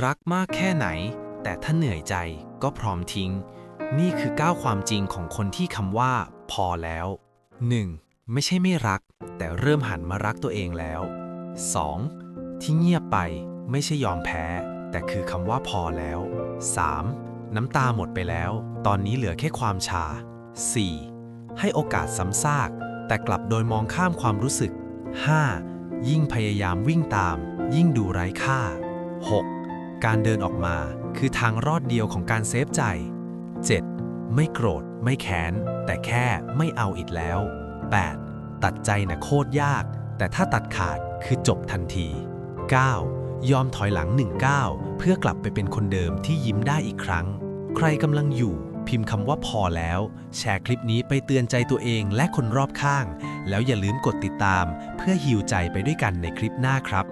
รักมากแค่ไหนแต่ถ้าเหนื่อยใจก็พร้อมทิ้งนี่คือ9ความจริงของคนที่คำว่าพอแล้ว 1. ไม่ใช่ไม่รักแต่เริ่มหันมารักตัวเองแล้ว 2. ที่เงียบไปไม่ใช่ยอมแพ้แต่คือคำว่าพอแล้ว 3. น้ำตาหมดไปแล้วตอนนี้เหลือแค่ความชา 4. ให้โอกาสซ้ำซากแต่กลับโดยมองข้ามความรู้สึก 5. ยิ่งพยายามวิ่งตามยิ่งดูไร้ค่า 6. การเดินออกมาคือทางรอดเดียวของการเซฟใจ 7. ไม่โกรธไม่แค้นแต่แค่ไม่เอาอีกแล้ว 8. ตัดใจนะโคตรยากแต่ถ้าตัดขาดคือจบทันที 9. ยอมถอยหลัง1 ก้าวเพื่อกลับไปเป็นคนเดิมที่ยิ้มได้อีกครั้งใครกำลังอยู่พิมพ์คำว่าพอแล้วแชร์คลิปนี้ไปเตือนใจตัวเองและคนรอบข้างแล้วอย่าลืมกดติดตามเพื่อฮีลใจไปด้วยกันในคลิปหน้าครับ